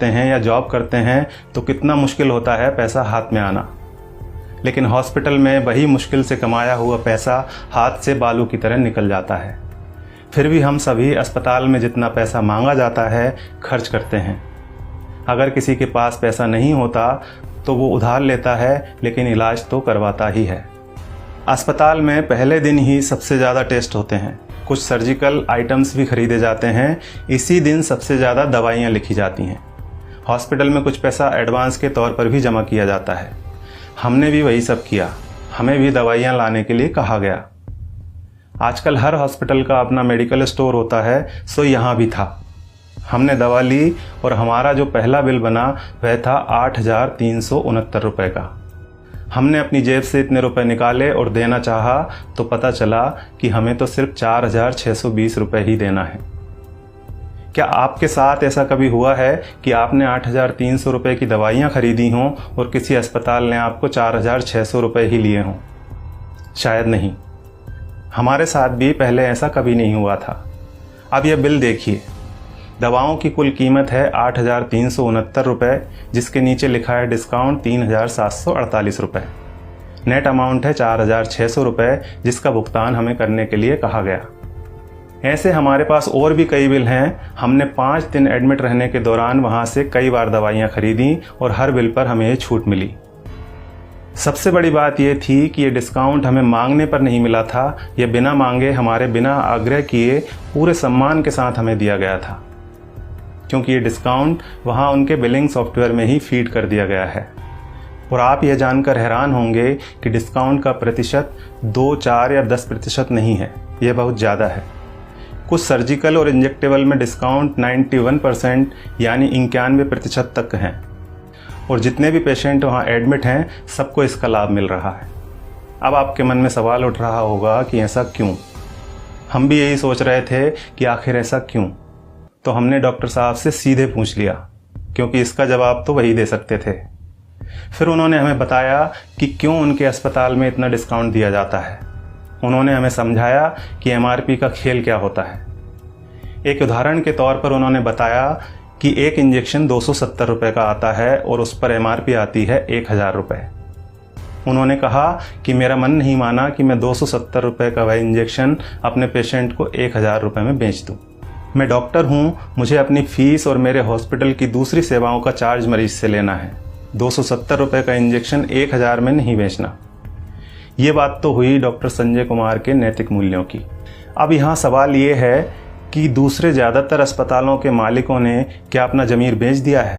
हैं या जॉब करते हैं तो कितना मुश्किल होता है पैसा हाथ में आना, लेकिन हॉस्पिटल में वही मुश्किल से कमाया हुआ पैसा हाथ से बालू की तरह निकल जाता है। फिर भी हम सभी अस्पताल में जितना पैसा मांगा जाता है खर्च करते हैं। अगर किसी के पास पैसा नहीं होता तो वो उधार लेता है, लेकिन इलाज तो करवाता ही है। अस्पताल में पहले दिन ही सबसे ज़्यादा टेस्ट होते हैं, कुछ सर्जिकल आइटम्स भी खरीदे जाते हैं। इसी दिन सबसे ज़्यादा दवाइयाँ लिखी जाती हैं। हॉस्पिटल में कुछ पैसा एडवांस के तौर पर भी जमा किया जाता है। हमने भी वही सब किया, हमें भी दवाइयाँ लाने के लिए कहा गया। आजकल हर हॉस्पिटल का अपना मेडिकल स्टोर होता है, सो यहाँ भी था। हमने दवा ली और हमारा जो पहला बिल बना वह था 8,369 रुपये का। हमने अपनी जेब से इतने रुपए निकाले और देना चाहा तो पता चला कि हमें तो सिर्फ 4,620 रुपये ही देना है। क्या आपके साथ ऐसा कभी हुआ है कि आपने 8,300 रुपये की दवाइयाँ खरीदी हों और किसी अस्पताल ने आपको 4,600 रुपये ही लिए हों? शायद नहीं। हमारे साथ भी पहले ऐसा कभी नहीं हुआ था। अब यह बिल देखिए, दवाओं की कुल कीमत है 8,369 रुपये, जिसके नीचे लिखा है डिस्काउंट 3,748 रुपये। नेट अमाउंट है 4,600 रुपये, जिसका भुगतान हमें करने के लिए कहा गया। ऐसे हमारे पास और भी कई बिल हैं। हमने 5 दिन एडमिट रहने के दौरान वहाँ से कई बार दवाइयाँ खरीदी और हर बिल पर हमें छूट मिली। सबसे बड़ी बात यह थी कि ये डिस्काउंट हमें मांगने पर नहीं मिला था, ये बिना मांगे हमारे बिना आग्रह किए पूरे सम्मान के साथ हमें दिया गया था, क्योंकि ये डिस्काउंट वहाँ उनके बिलिंग सॉफ्टवेयर में ही फीड कर दिया गया है। और आप यह जानकर हैरान होंगे कि डिस्काउंट का प्रतिशत 2, 4 या 10% नहीं है, यह बहुत ज़्यादा है। कुछ सर्जिकल और इंजेक्टेबल में डिस्काउंट 91% यानी 91% तक हैं, और जितने भी पेशेंट वहाँ एडमिट हैं सबको इसका लाभ मिल रहा है। अब आपके मन में सवाल उठ रहा होगा कि ऐसा क्यों? हम भी यही सोच रहे थे कि आखिर ऐसा क्यों। तो हमने डॉक्टर साहब से सीधे पूछ लिया, क्योंकि इसका जवाब तो वही दे सकते थे। फिर उन्होंने हमें बताया कि क्यों उनके अस्पताल में इतना डिस्काउंट दिया जाता है। उन्होंने हमें समझाया कि MRP का खेल क्या होता है। एक उदाहरण के तौर पर उन्होंने बताया कि एक इंजेक्शन 270 रुपये का आता है और उस पर MRP आती है 1,000 रुपये। उन्होंने कहा कि मेरा मन नहीं माना कि मैं 270 रुपये का वह इंजेक्शन अपने पेशेंट को 1,000 रुपये में बेच दूँ। मैं डॉक्टर हूँ, मुझे अपनी फ़ीस और मेरे हॉस्पिटल की दूसरी सेवाओं का चार्ज मरीज से लेना है। 270 रुपये का इंजेक्शन 1,000 में नहीं बेचना। ये बात तो हुई डॉक्टर संजय कुमार के नैतिक मूल्यों की। अब यहाँ सवाल ये है कि दूसरे ज़्यादातर अस्पतालों के मालिकों ने क्या अपना ज़मीर बेच दिया है?